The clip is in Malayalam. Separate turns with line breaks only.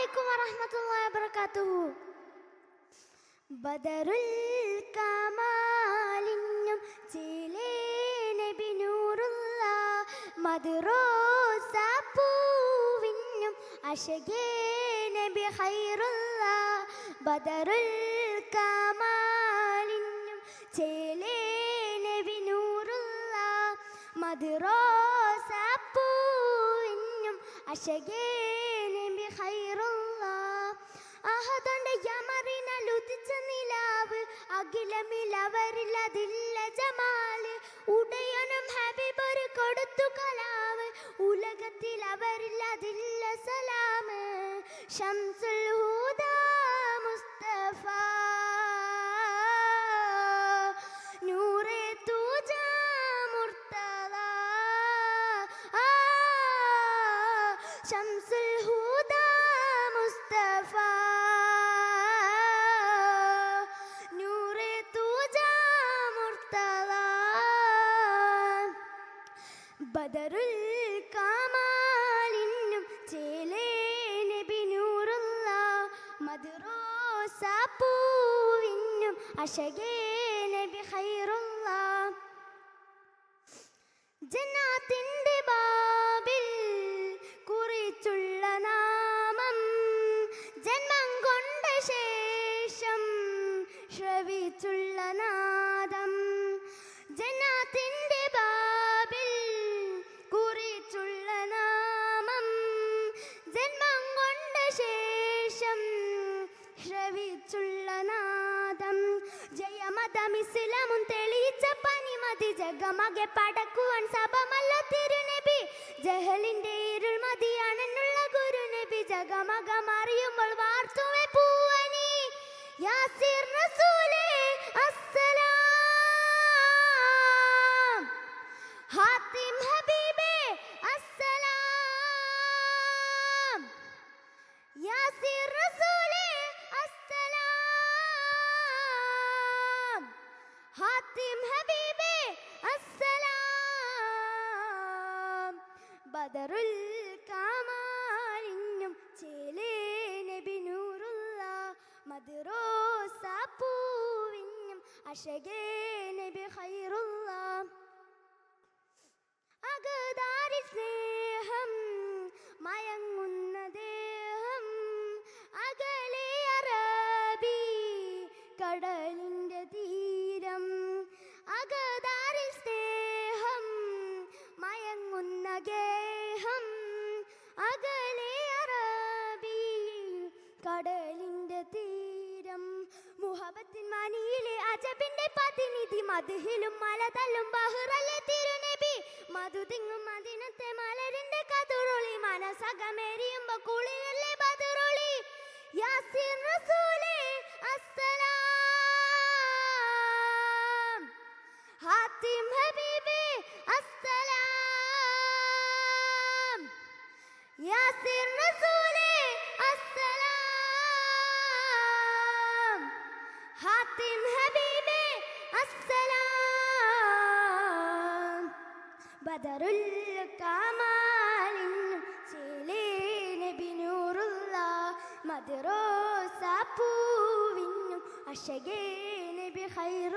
അലൈക്കും വറഹ്മത്തുള്ളാഹി വബറകാതുഹു. ബദറുൽ കമാലിന്നും ചിലേ നബി നൂറുള്ള മദ്റോസ പൂവിന്നും അശകേ നബി ഖൈറുള്ള. ബദറുൽ കമാലിന്നും ചിലേ നബി നൂറുള്ള മദ്റോസ പൂവിന്നും അശകേ നബി ഖൈറുള്ള. അഹദന്റെ യമറിനലുദിച്ച നിലാവ് അഖിലമിലവരിലതില്ല ജമാല്. ഉടയനും ഹബീബർ കൊടുത്തു കലാവ് ഉലകത്തിൽ അവരിലതില്ല സലാമ്. ശംസുൽ ഹുദാ മുസ്തഫ നൂറേ തൂജാ മുർത്തദ. ശംസുൽ ഹുദാ മുസ്തഫ നൂറേ തൂജാ മുർത്തദ. ബദറുൽ കമാലിന്നും ചേലേ നബി നൂറുള്ള മദ്റോസ പൂവിന്നും അശകേ നബി ഖൈറുള്ള. ജന്നാത്തിന്റെ ബാബിൽ കുറിച്ചുള്ള നാമം ജന്മം കൊണ്ട ശേഷം ശ്രവിച്ചുള്ള നാദം. ജന്നാത്തിന്റെ ബാബിൽ കുറിച്ചുള്ള നാമം ജന്മം കൊണ്ട ശേഷം ശ്രവിച്ചുള്ള നാദം. ജയമതമിസ്ലാമും തെളിയിച്ച പനിമതി ജഗമകെ പടക്കുവാൻ സഭമല്ല തിരുനബി. ജഹലിന്റെ ഇരുൾ മതിയാണെന്നുള്ള ഗുരുനബി. ജഗമകമറിയുമ്പോൾ വാർത്തുവെ പൂവനി യാസിർ റസൂലേ അസ്സലാം. ഹാത്തിം ഹബീബേ അസ്സലാം. യാസിർ റസൂലേ അസ്സലാം. ഹാത്തിം ഹബീബേ അസ്സലാം. ബദറുൽ കമാലിന്നും ചേലേ നബി നൂറുള്ള മദ്റോസ പൂവിന്നും അശകേ നബി ഖൈറുള്ള. അകതാരിൽ സ്നേഹം മയങ്ങുന്ന ദേഹം അകലെ അറബി കടലിന്റെ തീരം. അകതാരിൽ സ്നേഹം മയങ്ങുന്ന ഗേഹം അകലെ അറബി കടലിന്റെ തീരം. മുഹബത്തിൻ മണിയിലെ അജബിന്റെ പ്രതിനിധി മദ്ഹിലും മലതല്ലും ബഹ്റല്ലേ തിരുനബി. മധുതിങ്ങും മദിനത്തെ മലരിന്റെ കതിരൊളി മനസകമേരിയുമ്പോ കുളിരല്ലേ ബദറൊളി. യാസിർ റസൂലേ അസ്സലാം. ഹാത്തിം ഹബീബേ അസ്സലാം. യാസിർ റസൂലേ അസ്സലാം. ഹാത്തിം ഹബീബേ അസ്സലാം. ബദറുൽ കമാലിന്നും ചേലേ നബി നൂറുള്ള മദ്റോസ പൂവിന്നും അശകേ നബി ഖൈറുള്ള.